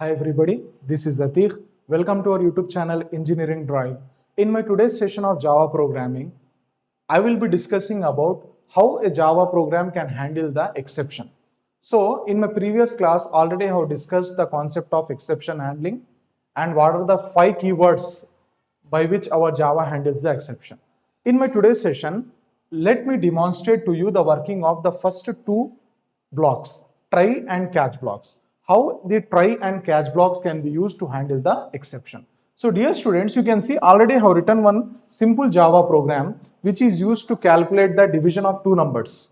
Hi everybody, this is ATEEQ. Welcome to our YouTube channel Engineering Drive. In my today's session of Java programming, I will be discussing about how a Java program can handle the exception. So in my previous class already I have discussed the concept of exception handling and what are the 5 keywords by which our Java handles the exception. In my today's session, let me demonstrate to you the working of the first two blocks, try and catch blocks. How the try and catch blocks can be used to handle the exception. So dear students, you can see already I have written one simple Java program which is used to calculate the division of two numbers.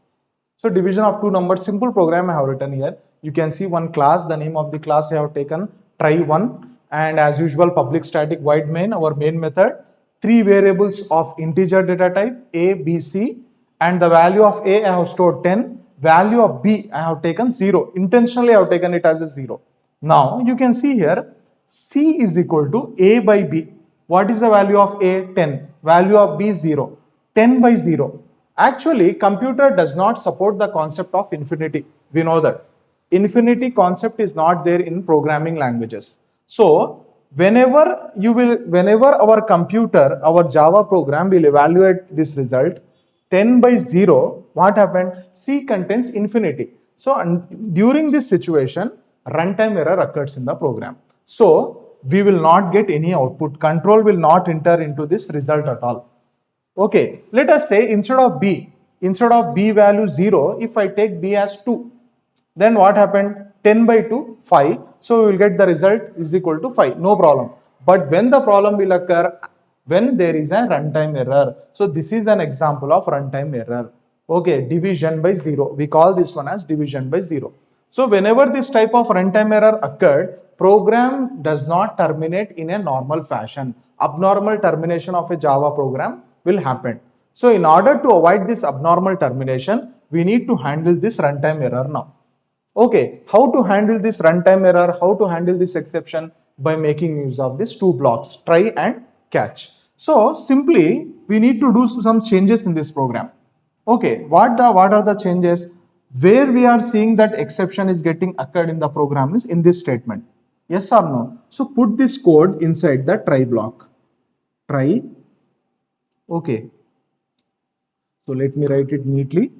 So division of two numbers, simple program I have written here. You can see one class, the name of the class I have taken try1, and as usual public static void main, our main method, three variables of integer data type a, b, c, and the value of a I have stored 10, value of b I have taken 0. Intentionally I have taken it as a 0. Now you can see here c is equal to a by b. What is the value of a? 10. Value of b 0. 10 by 0. Actually, computer does not support the concept of infinity. We know that. Infinity concept is not there in programming languages. So, whenever our computer, our Java program will evaluate this result, 10 by 0, what happened? C contains infinity. So, during this situation, runtime error occurs in the program. So, we will not get any output. Control will not enter into this result at all. Okay, let us say instead of b value 0, if I take b as 2, then what happened? 10 by 2, 5. So we will get the result is equal to 5. No problem. But when the problem will occur, when there is a runtime error. So this is an example of runtime error. Okay, division by 0. We call this one as division by 0. So whenever this type of runtime error occurred, program does not terminate in a normal fashion. Abnormal termination of a Java program will happen. So in order to avoid this abnormal termination, we need to handle this runtime error now. Okay, how to handle this runtime error, how to handle this exception? By making use of these two blocks, try and catch. So simply we need to do some changes in this program. Okay, what are the changes? Where we are seeing that exception is getting occurred in the program is in this statement. Yes or no? So put this code inside the try block. Try. Okay. So let me write it neatly.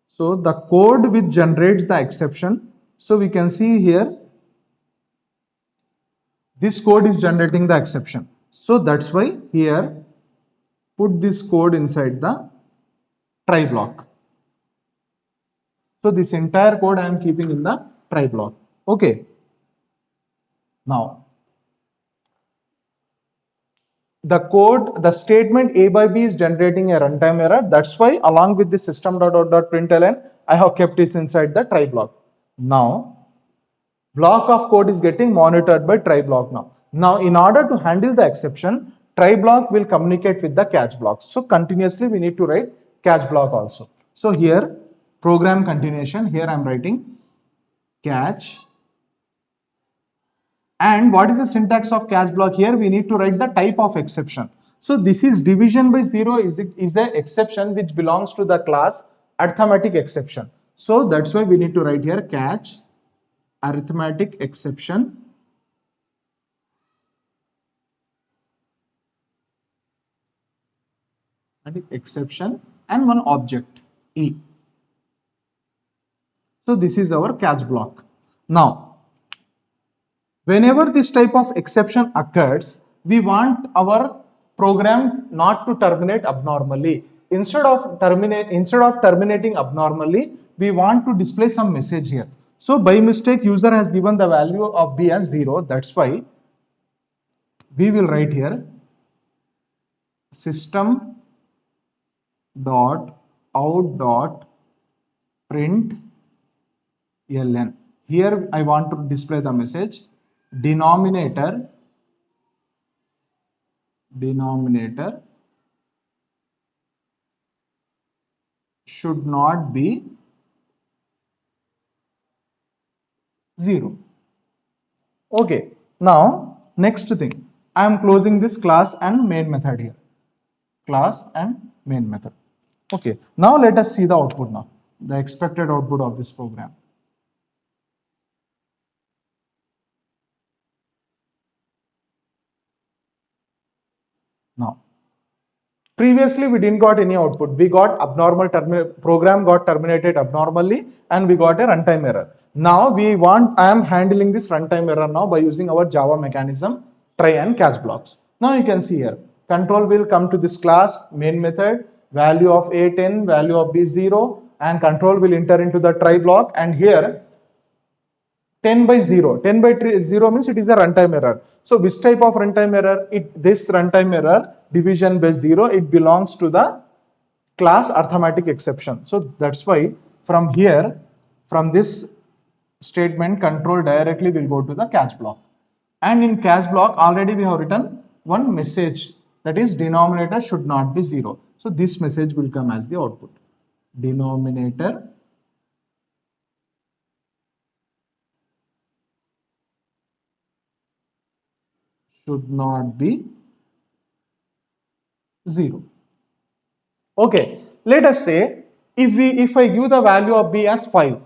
So the code which generates the exception. So we can see here, this code is generating the exception. So that's why here put this code inside the try block. So this entire code I am keeping in the try block. Okay. Now the statement a by b is generating a runtime error. That's why along with the system.out.println, I have kept it inside the try block. Now block of code is getting monitored by try block now. Now in order to handle the exception, try block will communicate with the catch block. So continuously we need to write catch block also. So here program continuation, here I am writing catch. And what is the syntax of catch block? Here we need to write the type of exception. So this is division by 0 is the exception which belongs to the class arithmetic exception. So that's why we need to write here catch arithmetic exception. And exception and one object E. So this is our catch block. Now, whenever this type of exception occurs, we want our program not to terminate abnormally. Instead of terminating abnormally, we want to display some message here. So by mistake, user has given the value of b as 0. That's why we will write here system dot out dot print ln. Here I want to display the message denominator should not be 0. Okay, now next thing, I am closing this class and main method here. Class and main method. Okay, now let us see the output now, the expected output of this program. Now, previously we didn't got any output. We got abnormal program got terminated abnormally and we got a runtime error. Now I am handling this runtime error now by using our Java mechanism try and catch blocks. Now you can see here, control will come to this class main method, value of A 10, value of B 0, and control will enter into the try block, and here 10 by 0. 10 by 0 means it is a runtime error. So which type of runtime error? This runtime error, division by 0, it belongs to the class arithmetic exception. So that's why from here, from this statement, control directly will go to the catch block. And in catch block, already we have written one message, that is denominator should not be 0. So this message will come as the output. Denominator should not be 0. Okay, let us say if I give the value of B as 5,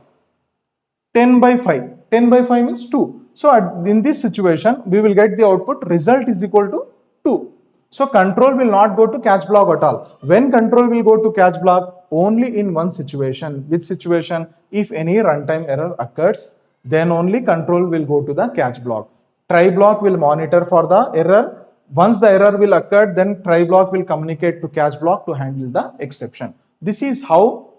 10 by 5, 10 by 5 means 2. So in this situation, we will get the output result is equal to 2. So control will not go to catch block at all. When control will go to catch block? Only in one situation. Which situation? If any runtime error occurs, then only control will go to the catch block. Try block will monitor for the error. Once the error will occur, then try block will communicate to catch block to handle the exception. This is how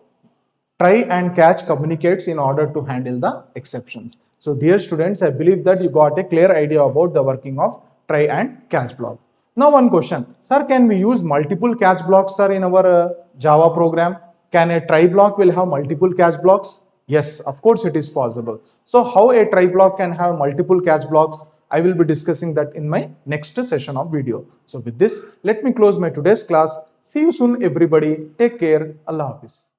try and catch communicates in order to handle the exceptions. So dear students, I believe that you got a clear idea about the working of try and catch block. Now one question, sir, can we use multiple catch blocks, sir, in our Java program? Can a try block will have multiple catch blocks? Yes, of course it is possible. So how a try block can have multiple catch blocks? I will be discussing that in my next session of video. So with this, let me close my today's class. See you soon everybody. Take care. Allah Hafiz.